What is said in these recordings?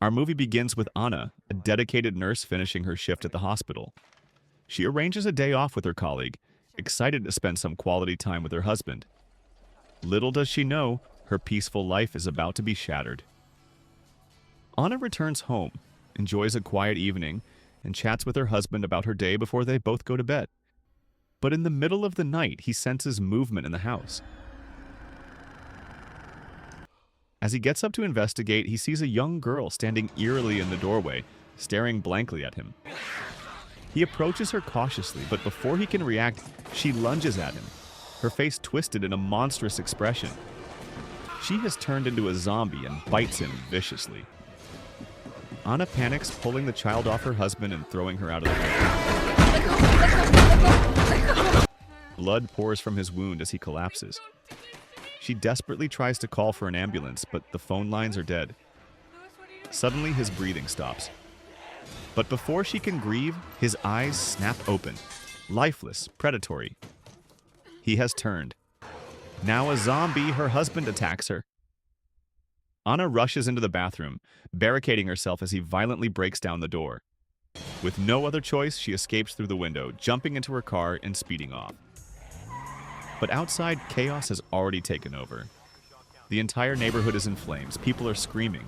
Our movie begins with Anna, a dedicated nurse finishing her shift at the hospital. She arranges a day off with her colleague, excited to spend some quality time with her husband. Little does she know, her peaceful life is about to be shattered. Anna returns home, enjoys a quiet evening, and chats with her husband about her day before they both go to bed. But in the middle of the night, he senses movement in the house. As he gets up to investigate, he sees a young girl standing eerily in the doorway, staring blankly at him. He approaches her cautiously, but before he can react, she lunges at him, her face twisted in a monstrous expression. She has turned into a zombie and bites him viciously. Anna panics, pulling the child off her husband and throwing her out of the room. Blood pours from his wound as he collapses. She desperately tries to call for an ambulance, but the phone lines are dead. Suddenly, his breathing stops. But before she can grieve, his eyes snap open, lifeless, predatory. He has turned. Now a zombie, her husband attacks her. Anna rushes into the bathroom, barricading herself as he violently breaks down the door. With no other choice, she escapes through the window, jumping into her car and speeding off. But outside, chaos has already taken over. The entire neighborhood is in flames, people are screaming,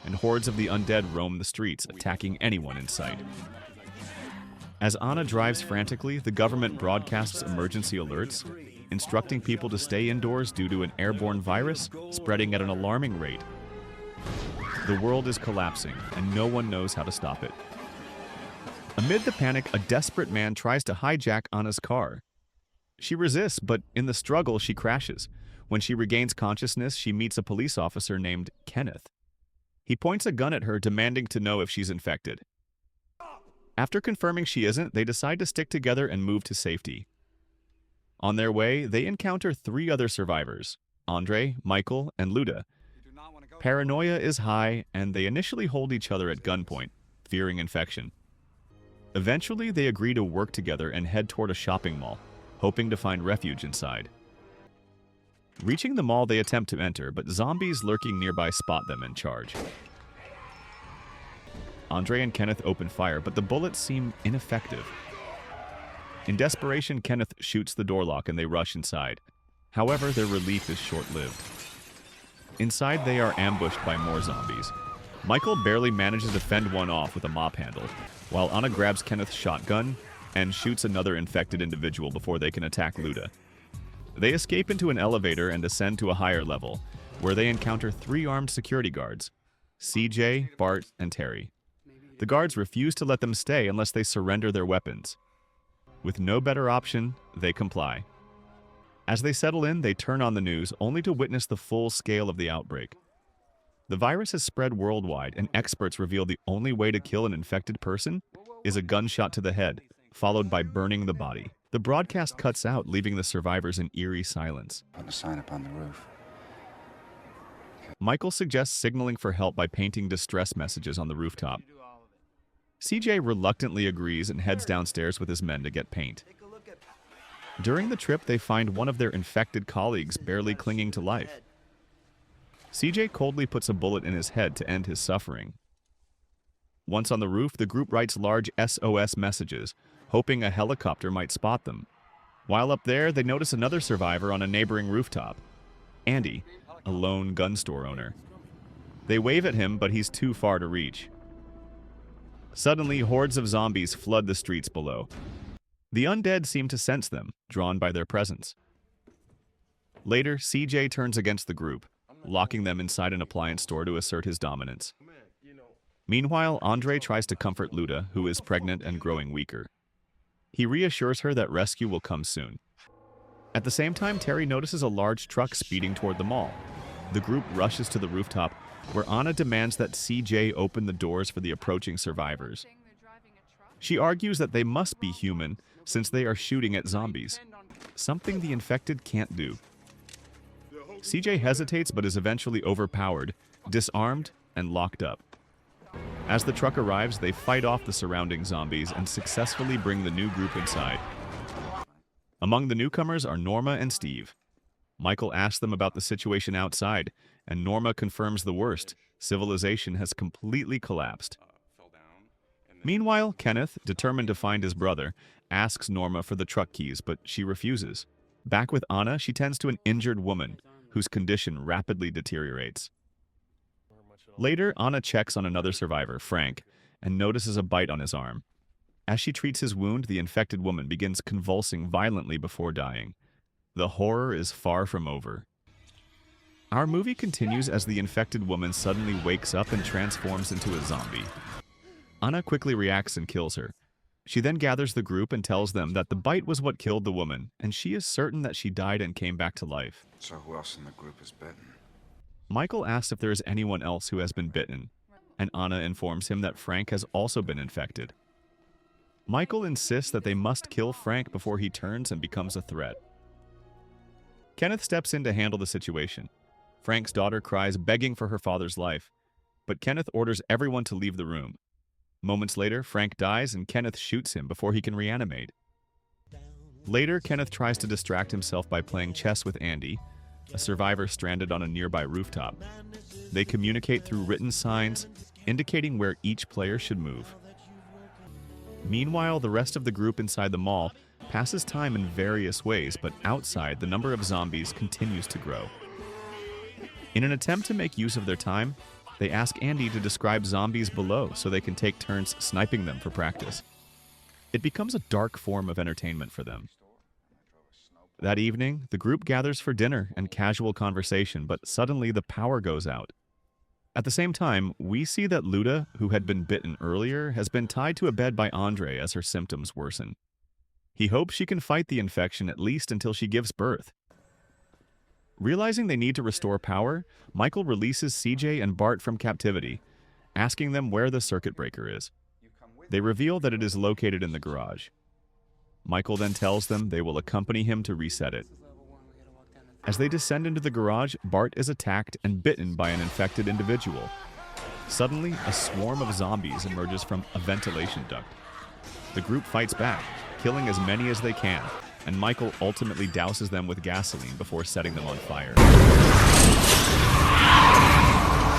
and hordes of the undead roam the streets, attacking anyone in sight. As Anna drives frantically, the government broadcasts emergency alerts, instructing people to stay indoors due to an airborne virus spreading at an alarming rate. The world is collapsing, and no one knows how to stop it. Amid the panic, a desperate man tries to hijack Anna's car. She resists, but in the struggle, she crashes. When she regains consciousness, she meets a police officer named Kenneth. He points a gun at her, demanding to know if she's infected. After confirming she isn't, they decide to stick together and move to safety. On their way, they encounter 3 other survivors, Andre, Michael, and Luda. Paranoia is high, and they initially hold each other at gunpoint, fearing infection. Eventually, they agree to work together and head toward a shopping mall, hoping to find refuge inside. Reaching the mall, they attempt to enter, but zombies lurking nearby spot them and charge. Andre and Kenneth open fire, but the bullets seem ineffective. In desperation, Kenneth shoots the door lock and they rush inside. However, their relief is short-lived. Inside, they are ambushed by more zombies. Michael barely manages to fend one off with a mop handle, while Anna grabs Kenneth's shotgun and shoots another infected individual before they can attack Luda. They escape into an elevator and ascend to a higher level, where they encounter 3 armed security guards, CJ, Bart, and Terry. The guards refuse to let them stay unless they surrender their weapons. With no better option, they comply. As they settle in, they turn on the news, only to witness the full scale of the outbreak. The virus has spread worldwide, and experts reveal the only way to kill an infected person is a gunshot to the head, followed by burning the body. The broadcast cuts out, leaving the survivors in eerie silence. Put a sign up on the roof. Michael suggests signaling for help by painting distress messages on the rooftop. CJ reluctantly agrees and heads downstairs with his men to get paint. During the trip, they find one of their infected colleagues barely clinging to life. CJ coldly puts a bullet in his head to end his suffering. Once on the roof, the group writes large SOS messages, hoping a helicopter might spot them. While up there, they notice another survivor on a neighboring rooftop, Andy, a lone gun store owner. They wave at him, but he's too far to reach. Suddenly, hordes of zombies flood the streets below. The undead seem to sense them, drawn by their presence. Later, CJ turns against the group, locking them inside an appliance store to assert his dominance. Meanwhile, Andre tries to comfort Luda, who is pregnant and growing weaker. He reassures her that rescue will come soon. At the same time, Terry notices a large truck speeding toward the mall. The group rushes to the rooftop, where Anna demands that CJ open the doors for the approaching survivors. She argues that they must be human, since they are shooting at zombies, something the infected can't do. CJ hesitates but is eventually overpowered, disarmed, and locked up. As the truck arrives, they fight off the surrounding zombies and successfully bring the new group inside. Among the newcomers are Norma and Steve. Michael asks them about the situation outside, and Norma confirms the worst. Civilization has completely collapsed. Meanwhile, Kenneth, determined to find his brother, asks Norma for the truck keys, but she refuses. Back with Anna, she tends to an injured woman, whose condition rapidly deteriorates. Later, Anna checks on another survivor, Frank, and notices a bite on his arm. As she treats his wound, the infected woman begins convulsing violently before dying. The horror is far from over. Our movie continues as the infected woman suddenly wakes up and transforms into a zombie. Anna quickly reacts and kills her. She then gathers the group and tells them that the bite was what killed the woman, and she is certain that she died and came back to life. So who else in the group is bitten? Michael asks if there is anyone else who has been bitten, and Anna informs him that Frank has also been infected. Michael insists that they must kill Frank before he turns and becomes a threat. Kenneth steps in to handle the situation. Frank's daughter cries, begging for her father's life, but Kenneth orders everyone to leave the room. Moments later, Frank dies and Kenneth shoots him before he can reanimate. Later, Kenneth tries to distract himself by playing chess with Andy, a survivor stranded on a nearby rooftop. They communicate through written signs, indicating where each player should move. Meanwhile, the rest of the group inside the mall passes time in various ways, but outside, the number of zombies continues to grow. In an attempt to make use of their time, they ask Andy to describe zombies below so they can take turns sniping them for practice. It becomes a dark form of entertainment for them. That evening, the group gathers for dinner and casual conversation, but suddenly the power goes out. At the same time, we see that Luda, who had been bitten earlier, has been tied to a bed by Andre as her symptoms worsen. He hopes she can fight the infection at least until she gives birth. Realizing they need to restore power, Michael releases CJ and Bart from captivity, asking them where the circuit breaker is. They reveal that it is located in the garage. Michael then tells them they will accompany him to reset it. As they descend into the garage, Bart is attacked and bitten by an infected individual. Suddenly, a swarm of zombies emerges from a ventilation duct. The group fights back, killing as many as they can, and Michael ultimately douses them with gasoline before setting them on fire.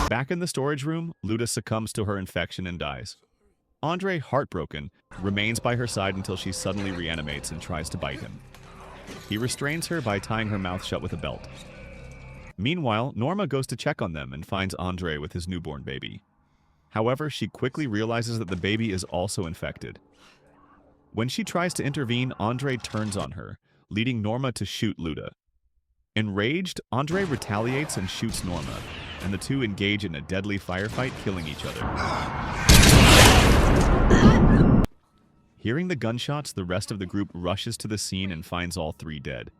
Back in the storage room, Luda succumbs to her infection and dies. Andre, heartbroken, remains by her side until she suddenly reanimates and tries to bite him. He restrains her by tying her mouth shut with a belt. Meanwhile, Norma goes to check on them and finds Andre with his newborn baby. However, she quickly realizes that the baby is also infected. When she tries to intervene, Andre turns on her, leading Norma to shoot Luda. Enraged, Andre retaliates and shoots Norma, and the two engage in a deadly firefight, killing each other. Hearing the gunshots, the rest of the group rushes to the scene and finds all three dead.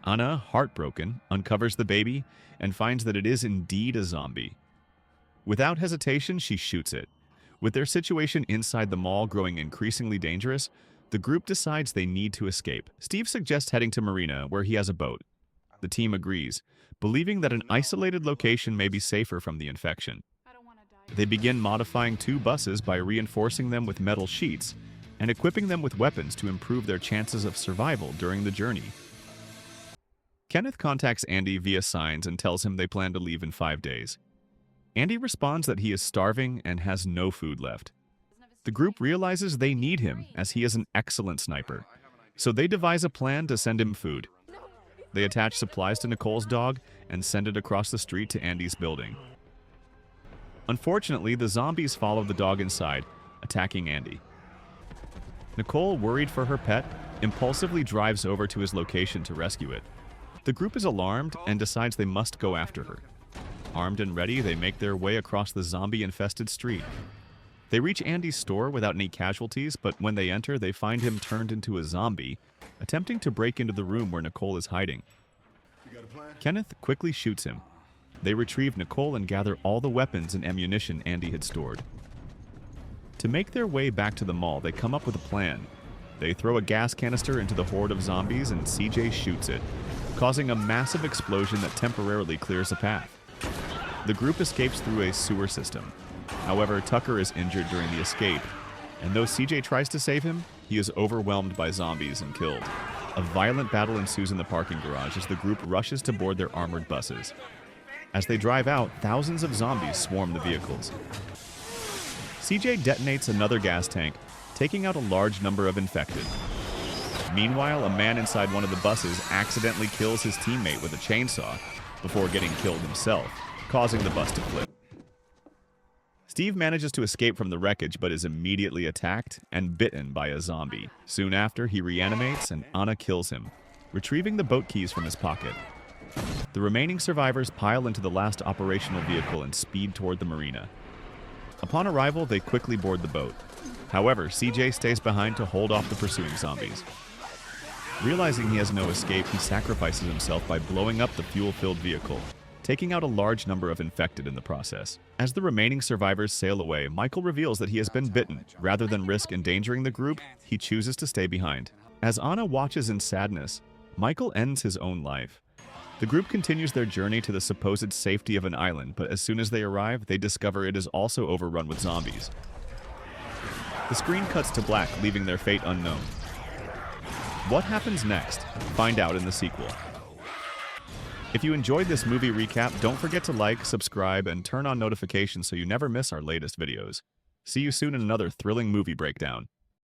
Anna, heartbroken, uncovers the baby and finds that it is indeed a zombie. Without hesitation, she shoots it. With their situation inside the mall growing increasingly dangerous, the group decides they need to escape. Steve suggests heading to Marina, where he has a boat. The team agrees, believing that an isolated location may be safer from the infection. They begin modifying two buses by reinforcing them with metal sheets and equipping them with weapons to improve their chances of survival during the journey. Kenneth contacts Andy via signs and tells him they plan to leave in 5 days. Andy responds that he is starving and has no food left. The group realizes they need him as he is an excellent sniper, so they devise a plan to send him food. They attach supplies to Nicole's dog and send it across the street to Andy's building. Unfortunately, the zombies follow the dog inside, attacking Andy. Nicole, worried for her pet, impulsively drives over to his location to rescue it. The group is alarmed and decides they must go after her. Armed and ready, they make their way across the zombie-infested street. They reach Andy's store without any casualties, but when they enter, they find him turned into a zombie, attempting to break into the room where Nicole is hiding. Kenneth quickly shoots him. They retrieve Nicole and gather all the weapons and ammunition Andy had stored. To make their way back to the mall, they come up with a plan. They throw a gas canister into the horde of zombies and CJ shoots it, causing a massive explosion that temporarily clears a path. The group escapes through a sewer system. However, Tucker is injured during the escape, and though CJ tries to save him, he is overwhelmed by zombies and killed. A violent battle ensues in the parking garage as the group rushes to board their armored buses. As they drive out, thousands of zombies swarm the vehicles. CJ detonates another gas tank, taking out a large number of infected. Meanwhile, a man inside one of the buses accidentally kills his teammate with a chainsaw before getting killed himself, causing the bus to flip. Steve manages to escape from the wreckage but is immediately attacked and bitten by a zombie. Soon after, he reanimates and Anna kills him, retrieving the boat keys from his pocket. The remaining survivors pile into the last operational vehicle and speed toward the marina. Upon arrival, they quickly board the boat. However, CJ stays behind to hold off the pursuing zombies. Realizing he has no escape, he sacrifices himself by blowing up the fuel-filled vehicle, taking out a large number of infected in the process. As the remaining survivors sail away, Michael reveals that he has been bitten. Rather than risk endangering the group, he chooses to stay behind. As Anna watches in sadness, Michael ends his own life. The group continues their journey to the supposed safety of an island, but as soon as they arrive, they discover it is also overrun with zombies. The screen cuts to black, leaving their fate unknown. What happens next? Find out in the sequel. If you enjoyed this movie recap, don't forget to like, subscribe, and turn on notifications so you never miss our latest videos. See you soon in another thrilling movie breakdown.